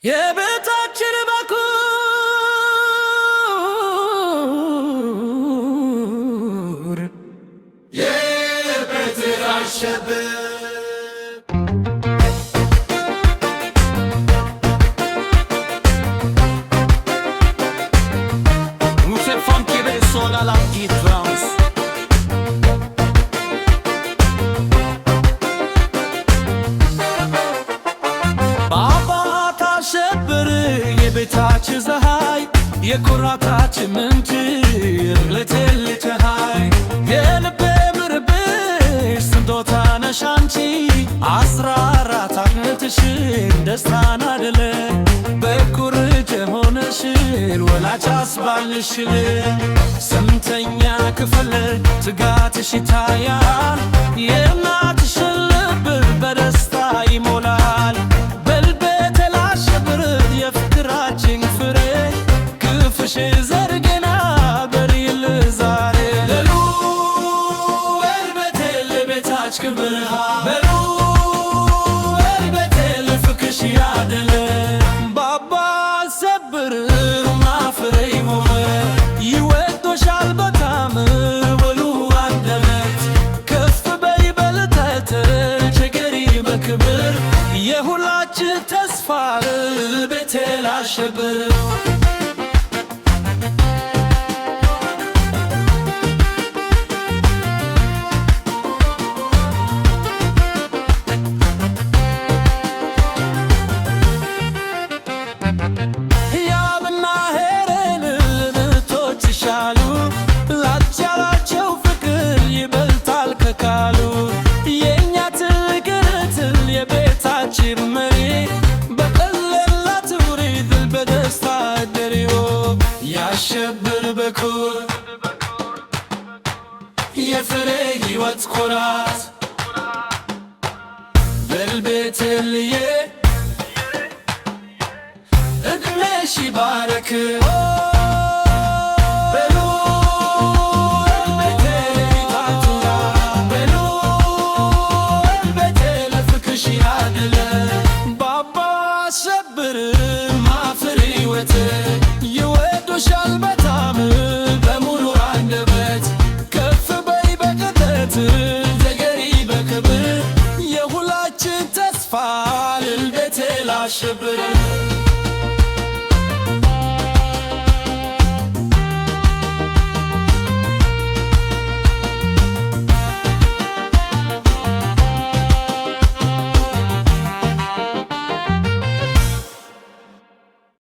የቤታችን በኩር የቤትህ አሸብር የቤታችን ፀሐይ የኩራታችን ምንጭ የዕለት ፀሐይ የልቤ ምርብሽ ስንቶታ ነሽ አንቺ 14 ዓመትሽን ደስታን አደለ በኩር ሆነሽን ወላጅ አስባልሽል ስምንተኛ ክፍል ትጋትሽ ይታያል የእናትሽን ልብ በደስታ ይሞላል ዘርግና በሪል ዛሬ ለሉ ወልበቴል ቤታች ክብርሃ በሉ ወልበቴል ፍቅሽ ያደለ ባባ ሰብር ማፍረይ ሞመ ይወዶሻል በጣም ወሉ አንደበት ከፍ በይበልጠት ቸገሪ በክብር የሁላችን ተስፋ ቤቴል አሸብር ያሸብር በኩር የፍሬ ሕይወት ኩራት በልቤትልዬ እድሜሽ ይባረክ በሉ ወልበቴ ታቱራ በሉ ወልበቴ ለፍቅርሽ ያደለ ባባ አሸብር ማፍሬ ሕይወት ይወዶሻል